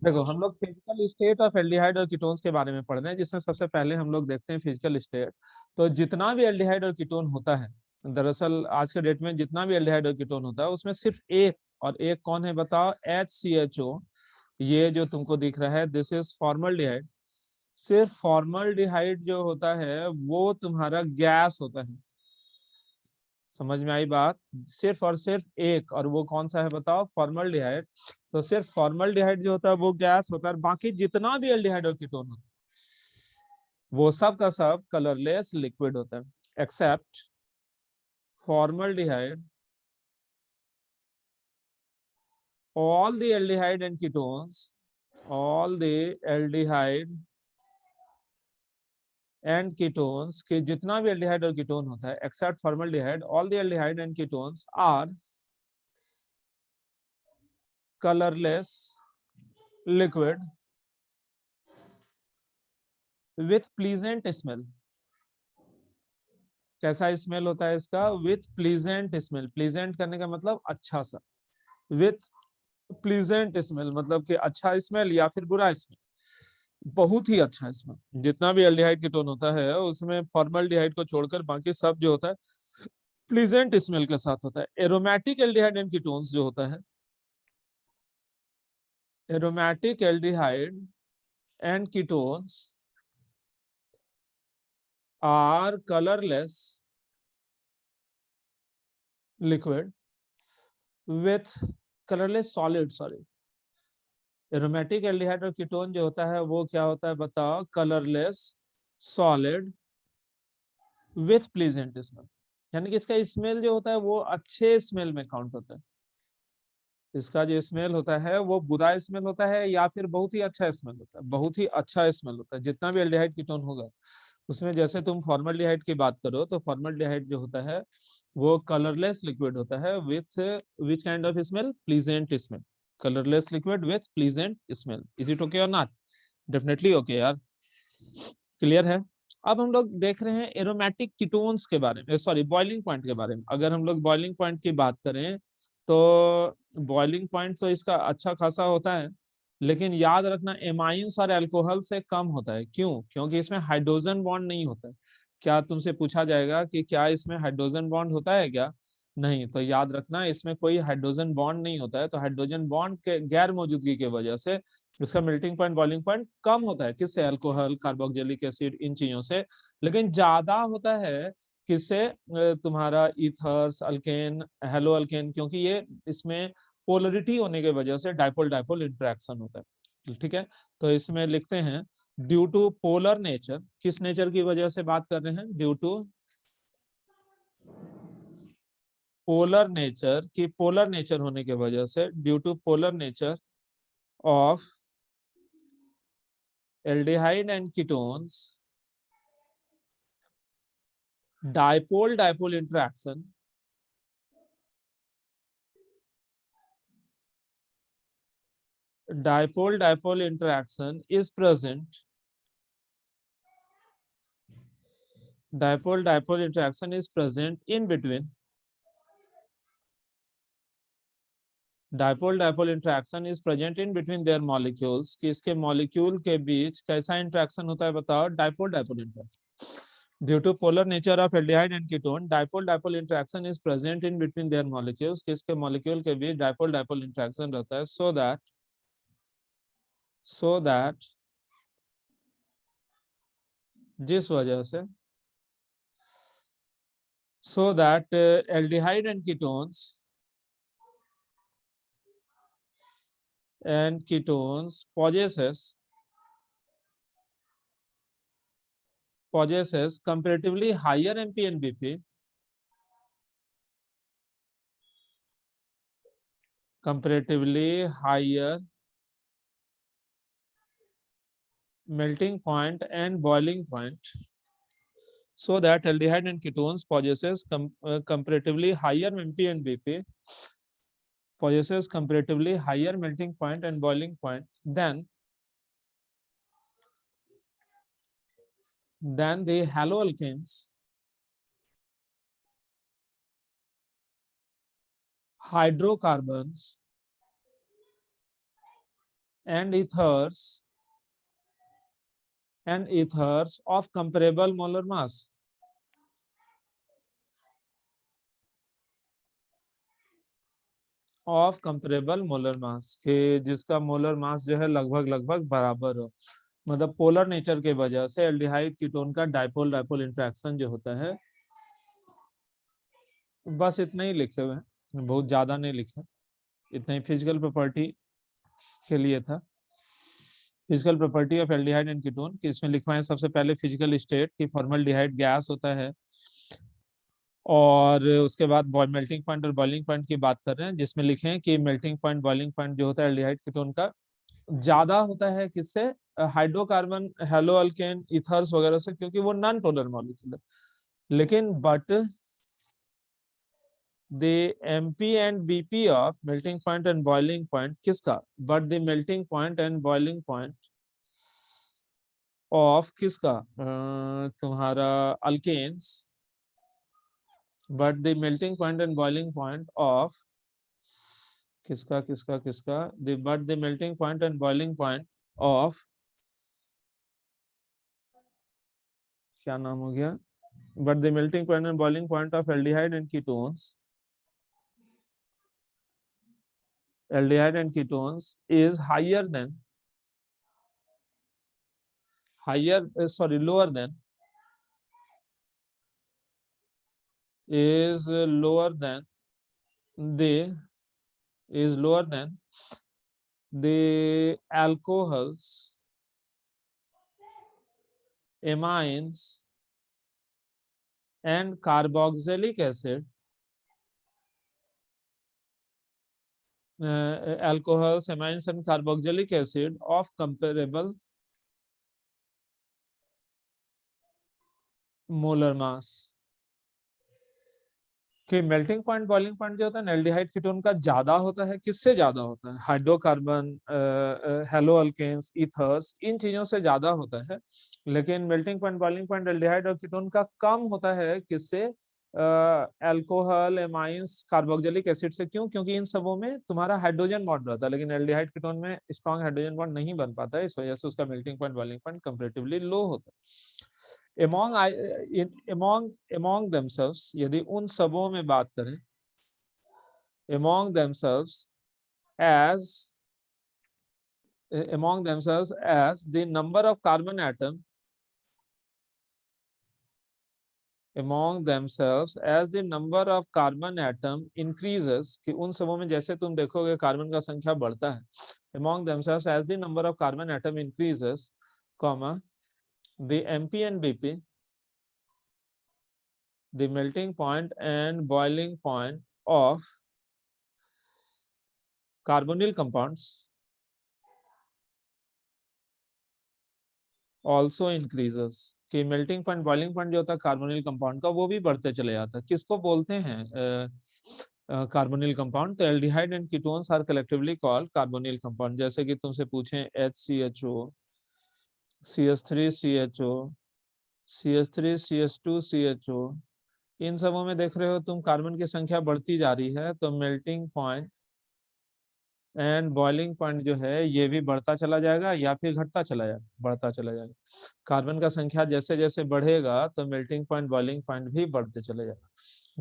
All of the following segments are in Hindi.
देखो हम लोग फिजिकल स्टेट ऑफ एल्डिहाइड और कीटोन्स के बारे में पढ़ रहे हैं, जिसमें सबसे पहले हम लोग देखते हैं फिजिकल स्टेट। तो जितना भी एल्डिहाइड और कीटोन होता है, दरअसल आज के डेट में जितना भी एल्डिहाइड और कीटोन होता है उसमें सिर्फ एक, और एक कौन है बताओ? HCHO। ये जो तुमको दिख रहा है दिस इज फॉर्मल्डिहाइड। सिर्फ फॉर्मल्डिहाइड जो होता है वो तुम्हारा गैस होता है। समझ में आई बात? सिर्फ और सिर्फ एक, और वो कौन सा है बताओ? फॉर्मल्डिहाइड। तो सिर्फ फॉर्मल्डिहाइड जो होता है वो गैस होता है, बाकी जितना भी एल्डिहाइड और कीटोन होता है वो सब का सब कलरलेस लिक्विड होता है, except formaldehyde. all the aldehyde and ketones all the aldehyde and ketones के जितना भी एल्डिहाइड और कीटोन होता है except formaldehyde, all the aldehyde and ketones are colourless liquid with pleasant smell. कैसा स्मेल होता है इसका? With pleasant smell. प्लीजेंट करने का मतलब अच्छा सा, विथ प्लीजेंट स्मेल मतलब कि अच्छा स्मेल या फिर बुरा स्मेल, बहुत ही अच्छा स्मेल। जितना भी एल्डिहाइड कीटोन होता है उसमें फॉर्मल्डिहाइड को छोड़कर बाकी सब जो होता है प्लीजेंट स्मेल के साथ होता है। एरोमेटिक एल्डिहाइड एंड कीटोन्स जो होता है, aromatic aldehyde and ketones are colourless liquid with colourless solid, sorry. Aromatic aldehyde और कीटोन जो होता है वो क्या होता है बताओ? Colourless solid with pleasant smell. यानी कि इसका स्मेल जो होता है वो अच्छे स्मेल में काउंट होता है। इसका जो स्मेल होता है वो बुरा स्मेल होता है या फिर बहुत ही अच्छा स्मेल होता है? बहुत ही अच्छा स्मेल होता है। जितना भी एल्डिहाइड कीटोन होगा उसमें, जैसे तुम फॉर्मल्डिहाइड की बात करो तो फॉर्मल्डिहाइड जो होता है वो कलरलेस लिक्विड होता है with which kind of smell? Pleasant smell. Colourless liquid with pleasant smell. Is it okay और नॉट? डेफिनेटली ओके यार, क्लियर है। अब हम लोग देख रहे हैं एरोमेटिक कीटोन्स के बारे में, सॉरी बॉइलिंग पॉइंट के बारे में। अगर हम लोग बॉइलिंग पॉइंट की बात करें तो बॉइलिंग पॉइंट तो इसका अच्छा खासा होता है, लेकिन याद रखना एमाइंस और अल्कोहल से कम होता है। क्यों? क्योंकि इसमें हाइड्रोजन बॉन्ड नहीं होता है। क्या तुमसे पूछा जाएगा कि क्या इसमें हाइड्रोजन बॉन्ड होता है क्या? नहीं। तो याद रखना इसमें कोई हाइड्रोजन बॉन्ड नहीं होता है। तो हाइड्रोजन बॉन्ड के गैर मौजूदगी की वजह से इसका मेल्टिंग पॉइंट, बॉइलिंग पॉइंट कम होता है। किससे? अल्कोहल, कार्बोक्सिलिक एसिड, इन चीजों से। लेकिन ज्यादा होता है किससे? तुम्हारा ईथर्स, अल्केन, हेलो अल्केन, क्योंकि ये इसमें पोलरिटी होने की वजह से डाइपोल डाइपोल इंटरेक्शन होता है। ठीक है, तो इसमें लिखते हैं ड्यू टू पोलर नेचर। किस नेचर की वजह से बात कर रहे हैं? ड्यू टू पोलर नेचर, की पोलर नेचर होने की वजह से, due to polar nature of aldehyde and ketones, dipole dipole interaction, dipole dipole interaction is present, dipole dipole interaction is present in between, dipole dipole interaction is present in between their molecules। कि इसके मॉलिक्यूल के बीच कैसा इंटरेक्शन होता है बताओ? Dipole dipole interaction. Due to polar nature of aldehyde and ketone, dipole dipole interaction is present in between their molecules. कि इसके मॉलिक्यूल के बीच डाइपोल डाइपोल इंटरेक्शन रहता है, सो दैट जिस वजह से, so that aldehyde and ketones possesses comparatively higher MPNBP, comparatively higher melting point and boiling point, so that aldehyde and ketones possesses comparatively higher MPNBP, possesses comparatively higher melting point and boiling point than the haloalkanes, hydrocarbons and ethers of comparable molar mass. Of comparable molar mass के जिसका मोलर मास जो है लगभग लगभग बराबर हो, मतलब पोलर नेचर के वजह से एल्डिहाइड कीटोन का डाइपोल डाइपोल इंटरेक्शन जो होता है। बस इतना ही लिखे हुए हैं, बहुत ज्यादा नहीं लिखे, इतना ही फिजिकल प्रॉपर्टी के लिए था। Physical property of aldehyde and ketone कि इसमें लिखवाएं सबसे पहले फिजिकल स्टेट की फॉर्मल्डिहाइड गैस होता है, और उसके बाद मेल्टिंग पॉइंट और बॉइलिंग पॉइंट की बात कर रहे हैं, जिसमें लिखें कि मेल्टिंग पॉइंट बॉइलिंग पॉइंट जो होता है एल्डिहाइड कीटोन का ज्यादा होता है किससे, हाइड्रोकार्बन हेलो अल्केन इथर्स वगैरह से, क्योंकि वो नॉन पोलर मॉलिक्यूल है। लेकिन but the MP and BP of melting point and boiling point किसका, but the melting point and boiling point of किसका, तुम्हारा alkanes, but the melting point and boiling point of किसका किसका किसका but the melting point and boiling point of क्या नाम हो गया, but the melting point and boiling point of aldehyde and ketones is higher than lower than is lower than the alcohols, amines and carboxylic acid, alcohols, amines and carboxylic acid of comparable molar mass। कि मेल्टिंग पॉइंट बॉइलिंग पॉइंट जो होता है एल्डिहाइड कीटोन का ज्यादा होता है, किससे ज्यादा होता है, हाइड्रोकार्बन हेलो अल्केन्स ईथर्स इन चीजों से ज्यादा होता है। लेकिन melting point boiling point aldehyde और कीटोन का कम होता है किससे, अल्कोहल एमाइंस कार्बोक्सिलिक एसिड से। क्यों, क्योंकि इन सबों में तुम्हारा हाइड्रोजन बॉन्ड रहता है, लेकिन एल्डिहाइड कीटोन में स्ट्रॉन्ग हाइड्रोजन बॉन्ड नहीं बन पाता है, इस वजह से उसका melting point boiling point comparatively low होता है। among themselves यदि उन सबों में बात करें, among themselves as the number of carbon atom increases, कि उन सबों में जैसे तुम देखोगे कार्बन का संख्या बढ़ता है, among themselves as the number of carbon atom increases, comma the MP and BP, the melting point and boiling point of carbonyl compounds also increases, कि मेल्टिंग पॉइंट बॉइलिंग पॉइंट जो होता है कार्बोनिल कंपाउंड का वो भी बढ़ते चले जाता है। किसको बोलते हैं कार्बोनिल कंपाउंड, तो aldehyde and ketones are collectively called carbonyl compound. जैसे कि तुमसे पूछें HCHO, CH3CHO, CH3CH2CHO, इन सबों में देख रहे हो तुम कार्बन की संख्या बढ़ती जा रही है, तो melting point and boiling point जो है ये भी बढ़ता चला जाएगा या फिर घटता चला जाएगा, बढ़ता चला जाएगा। कार्बन का संख्या जैसे जैसे बढ़ेगा तो मेल्टिंग पॉइंट बॉइलिंग पॉइंट भी बढ़ते चले जाएगा।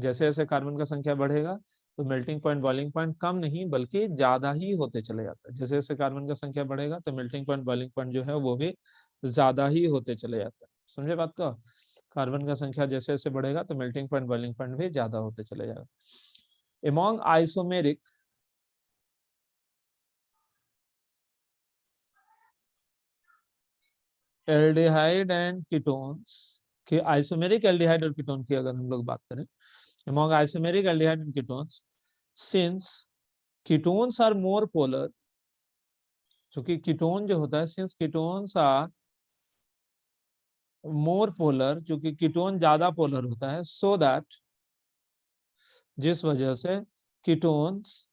जैसे जैसे कार्बन का संख्या बढ़ेगा तो मेल्टिंग पॉइंट बॉइलिंग पॉइंट कम नहीं बल्कि ज्यादा ही होते चले जाता है। जैसे जैसे कार्बन का संख्या बढ़ेगा तो मेल्टिंग पॉइंट बॉइलिंग पॉइंट जो है वो भी ज्यादा ही होते चले जाता है। समझे बात को, कार्बन का संख्या जैसे जैसे बढ़ेगा तो मेल्टिंग पॉइंट बॉइलिंग पॉइंट भी ज्यादा होते चले जाएगा। Among isomeric aldehyde and ketones के, आइसोमेरिक एल्डिहाइड और कीटोन की अगर हम लोग बात करें, among isomeric aldehyde and ketones, since ketones are more polar, क्योंकि कीटोन जो होता है, since ketones are more polar, क्योंकि कीटोन ज्यादा पोलर होता है, so that जिस वजह से ketones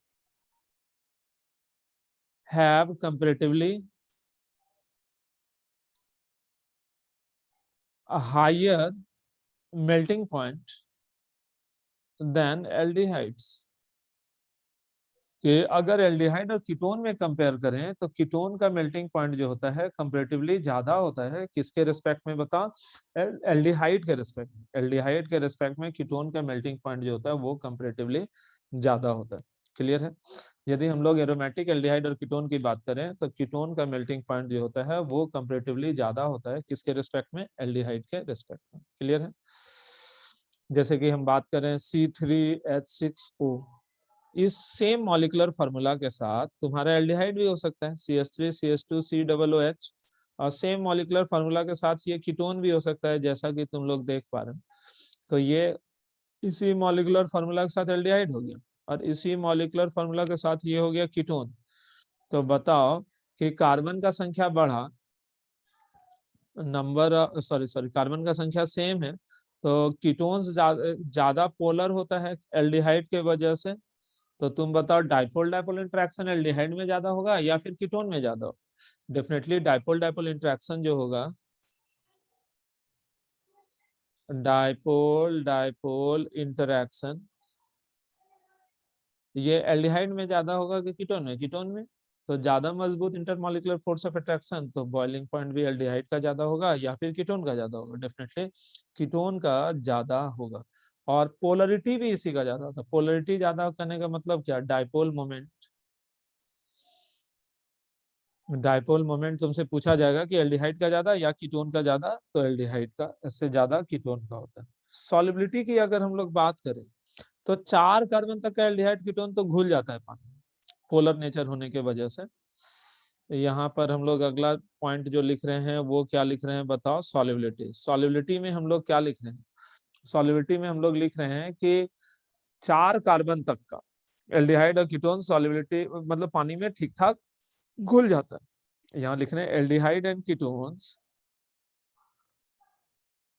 have comparatively a higher melting point than aldehydes, कि अगर एल्डिहाइड और कीटोन में कंपेयर करें तो कीटोन का मेल्टिंग पॉइंट जो होता है कंपैरेटिवली ज्यादा होता है। किसके रिस्पेक्ट में बताओ? एल्डिहाइड के रिस्पेक्ट में। एल्डिहाइड के रिस्पेक्ट में कीटोन का मेल्टिंग पॉइंट जो होता है वो कंपैरेटिवली ज्यादा होता है। क्लियर है? यदि हम लोग एरोमेटिक एल्डिहाइड और कीटोन की बात करें तो कीटोन का मेल्टिंग पॉइंट जो होता है वो कंपैरेटिवली ज्यादा होता है। किसके रिस्पेक्ट में? एल्डिहाइड के रिस्पेक्ट में। क्लियर है? जैसे कि हम बात करें C3H6O, इस सेम मॉलिक्यूलर फार्मूला के साथ तुम्हारा एल्डिहाइड भी हो सकता है CH3CH2COOH, और सेम मॉलिक्यूलर फार्मूला के साथ ये कीटोन भी हो सकता है, जैसा कि तुम लोग देख पा रहे हो। तो ये इसी मॉलिक्यूलर फार्मूला के साथ एल्डिहाइड हो गया और इसी मॉलिक्यूलर फार्मूला के साथ ये हो गया कीटोन। तो बताओ कि कार्बन का संख्या बढ़ा, नंबर सॉरी कार्बन का संख्या सेम है, तो कीटोन्स ज्यादा पोलर होता है एल्डिहाइड के वजह से। तो तुम बताओ डाइपोल डाइपोल इंटरेक्शन एल्डिहाइड में ज्यादा होगा या फिर कीटोन में ज्यादा होगा? डेफिनेटली डाइपोल डाइपोल इंटरेक्शन जो होगा, डाइपोल डाइपोल इंटरेक्शन ये एल्डिहाइड में ज्यादा होगा कि कीटोन में? कीटोन में। तो ज्यादा मजबूत इंटरमॉलिक्यूलर फोर्स ऑफ अट्रैक्शन, तो बॉइलिंग पॉइंट भी एल्डिहाइड का ज्यादा होगा या फिर कीटोन का ज्यादा होगा? डेफिनेटली कीटोन का ज्यादा होगा। और पोलरिटी भी इसी का ज्यादा होता है। पोलरिटी ज्यादा करने का मतलब क्या? Dipole moment. डाइपोल मोमेंट तुमसे पूछा जाएगा कि एल्डिहाइड का ज्यादा या कीटोन का ज्यादा, तो एल्डिहाइड का इससे ज्यादा कीटोन का होता है। सॉलिबिलिटी की अगर हम लोग बात करें तो 4 कार्बन तक का एल्डिहाइड कीटोन तो घुल जाता है पानी में, पोलर नेचर होने के वजह से। यहाँ पर हम लोग अगला पॉइंट जो लिख रहे हैं वो क्या लिख रहे हैं बताओ? सॉलिबिलिटी। सॉलिबिलिटी में हम लोग क्या लिख रहे हैं? सॉलिबिलिटी में हम लोग लिख रहे हैं कि 4 कार्बन तक का एल्डिहाइड और कीटोन सॉलिबिलिटी मतलब पानी में ठीक ठाक घुल जाता है। यहाँ लिख रहे हैं aldehyde and ketones,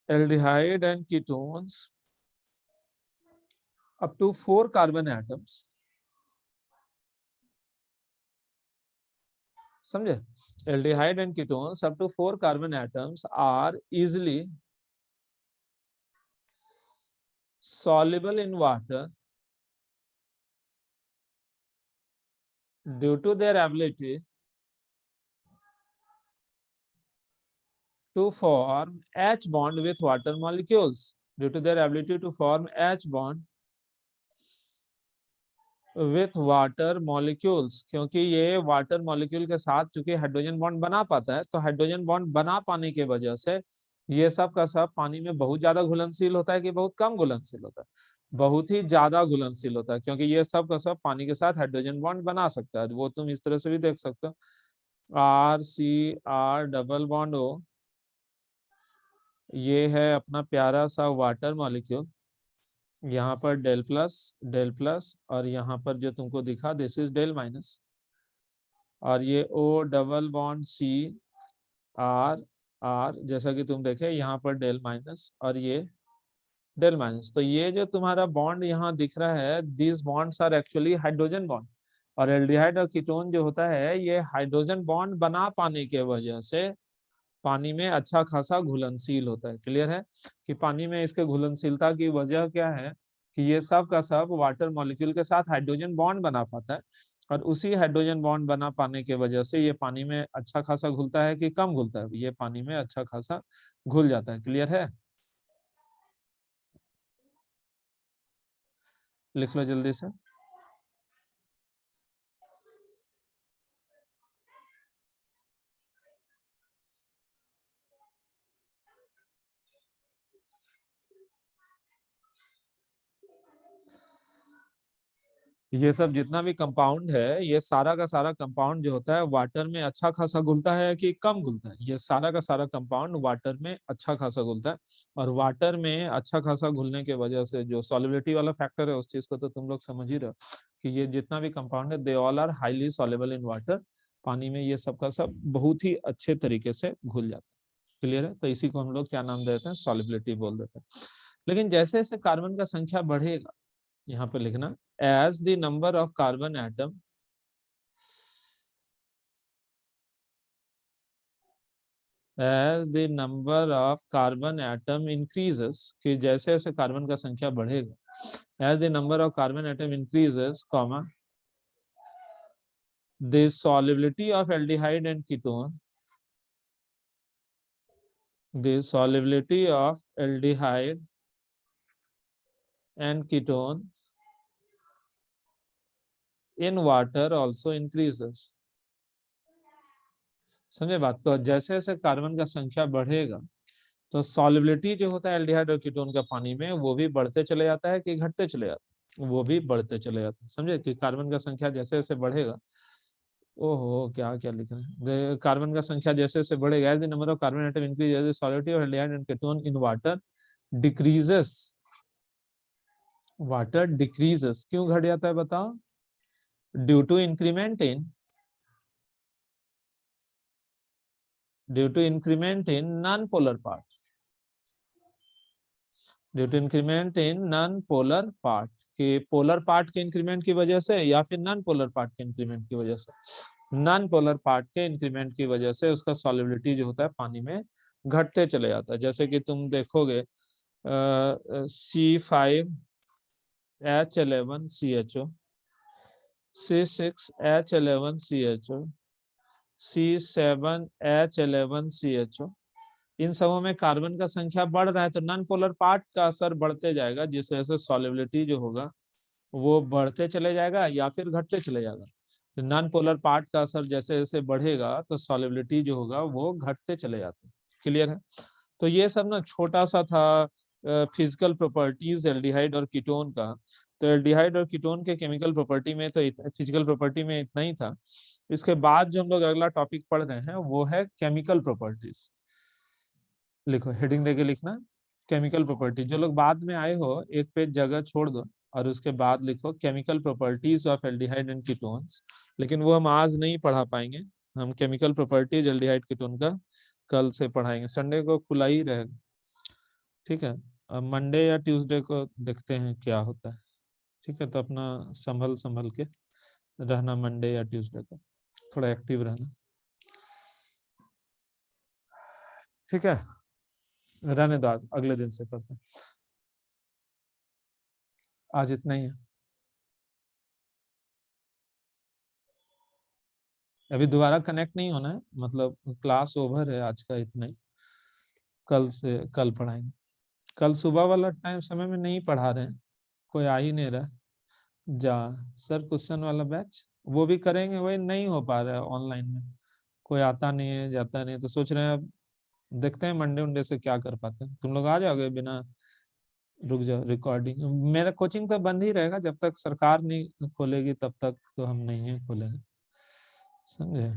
aldehyde and ketones up to 4 carbon atoms. समझे? Aldehyde and ketones up to 4 carbon atoms are easily soluble in water due to their ability to form H bond with water molecules, due to their ability to form H bond with water molecules, क्योंकि ये वाटर मॉलिक्यूल के साथ चूंकि हाइड्रोजन बॉन्ड बना पाता है, तो हाइड्रोजन बॉन्ड बना पाने के वजह से ये सब का सब पानी में बहुत ज्यादा घुलनशील होता है कि बहुत कम घुलनशील होता है? बहुत ही ज्यादा घुलनशील होता है, क्योंकि ये सब का सब पानी के साथ हाइड्रोजन बॉन्ड बना सकता है। वो तुम इस तरह से भी देख सकते हो, RCR डबल बॉन्ड O, ये है अपना प्यारा सा वाटर मॉलिक्यूल। यहाँ पर डेल प्लस और यहाँ पर जो तुमको दिखा दिस इज डेल माइनस, और ये O double bond CR R, जैसा कि तुम देखे यहाँ पर डेल माइनस और ये डेल माइनस। तो ये जो तुम्हारा बॉन्ड यहाँ दिख रहा है, this bonds are actually hydrogen bond. और एल्डिहाइड और कीटोन जो होता है ये हाइड्रोजन बॉन्ड बना पाने के वजह से पानी में अच्छा खासा घुलनशील होता है। क्लियर है कि पानी में इसके घुलनशीलता की वजह क्या है? कि ये सब का सब वाटर मॉलिक्यूल के साथ हाइड्रोजन बॉन्ड बना पाता है, और उसी हाइड्रोजन बॉन्ड बना पाने के वजह से ये पानी में अच्छा खासा घुलता है कि कम घुलता है? ये पानी में अच्छा खासा घुल जाता है। क्लियर है? लिख लो जल्दी से। ये सब जितना भी कंपाउंड है, ये सारा का सारा कंपाउंड जो होता है वाटर में अच्छा खासा घुलता है कि कम घुलता है? ये सारा का सारा कंपाउंड वाटर में अच्छा खासा घुलता है। और वाटर में अच्छा खासा घुलने के वजह से जो सॉलिबिलिटी वाला फैक्टर है उस चीज को तो तुम लोग समझ ही रहे हो कि ये जितना भी कंपाउंड है they all are highly soluble in water. पानी में ये सब का सब बहुत ही अच्छे तरीके से घुल जाता है। क्लियर है? तो इसी को हम लोग क्या नाम देते हैं? सॉलिबिलिटी बोल देते हैं। लेकिन जैसे जैसे कार्बन का संख्या बढ़ेगा, यहाँ पे लिखना as the number of carbon atom as the number of carbon atom increases, कि जैसे जैसे कार्बन का संख्या बढ़ेगा, as the number of carbon atom increases, comma the solubility of aldehyde and ketone, the solubility of aldehyde and ketone in water also increases. समझे बात को? जैसे जैसे कार्बन का संख्या बढ़ेगा तो सॉल्युबिलिटी जो होता है एल्डिहाइड और कीटोन का पानी में वो भी बढ़ते चले जाता है कि घटते चले जाता है? वो भी बढ़ते चले जाते हैं। समझे कि कार्बन का संख्या जैसे जैसे बढ़ेगा, ओहो क्या क्या लिख रहे हैं, कार्बन का संख्या जैसे जैसे बढ़ेगा, as the number of carbon atom increase as the solubility of aldehyde and ketone in water decreases, water decreases. क्यों घट जाता है बताओ? Due to increment in non polar part, due to increment in non polar part, के पोलर पार्ट के इंक्रीमेंट की वजह से या फिर नॉन पोलर पार्ट के इंक्रीमेंट की वजह से? नॉन पोलर पार्ट के इंक्रीमेंट की वजह से उसका सॉल्युबिलिटी जो होता है पानी में घटते चले जाता है। जैसे कि तुम देखोगे C5H11CHO, C6H11CHO, C7H11CHO, इन सबों में कार्बन का संख्या बढ़ रहा है तो नॉन पोलर पार्ट का असर बढ़ते जाएगा, जिस वजह से सॉल्युबिलिटी जो होगा वो बढ़ते चले जाएगा या फिर घटते चले जाएगा। तो नॉन पोलर पार्ट का असर जैसे जैसे बढ़ेगा तो सॉल्युबिलिटी जो होगा वो घटते चले जाते हैं। क्लियर है? तो ये सब ना छोटा सा था फिजिकल प्रॉपर्टीज एल्डिहाइड और कीटोन का। तो एल्डिहाइड और कीटोन के केमिकल प्रॉपर्टी में तो फिजिकल प्रॉपर्टी में इतना ही था। इसके बाद जो हम लोग अगला टॉपिक पढ़ रहे हैं वो है केमिकल प्रॉपर्टीज। लिखो, हेडिंग देके लिखना केमिकल प्रॉपर्टी। जो लोग बाद में आए हो एक पेज जगह छोड़ दो और उसके बाद लिखो chemical properties of aldehyde and ketones. लेकिन वो हम आज नहीं पढ़ा पाएंगे, हम केमिकल प्रॉपर्टीज एल्डिहाइड कीटोन का कल से पढ़ाएंगे। संडे को खुला ही रहेगा, ठीक है? अब मंडे या ट्यूसडे को देखते हैं क्या होता है, ठीक है? तो अपना संभल संभल के रहना, मंडे या ट्यूसडे को थोड़ा एक्टिव रहना, ठीक है? रहने दो, आज अगले दिन से करते हैं, आज इतना ही है। अभी दोबारा कनेक्ट नहीं होना है, मतलब क्लास ओवर है आज का, इतना ही। कल से कल पढ़ाएंगे। कल सुबह वाला टाइम समय में नहीं पढ़ा रहे हैं, कोई आ ही नहीं रहा। जा सर क्वेश्चन वाला बैच वो भी करेंगे, वही नहीं हो पा रहा है ऑनलाइन में, कोई आता नहीं है जाता नहीं, तो सोच रहे हैं अब देखते हैं मंडे उंडे से क्या कर पाते हैं। तुम लोग आ जाओगे बिना? रुक जाओ, रिकॉर्डिंग मेरा कोचिंग तो बंद ही रहेगा जब तक सरकार नहीं खोलेगी, तब तक तो हम नहीं है खोलेंगे, समझे?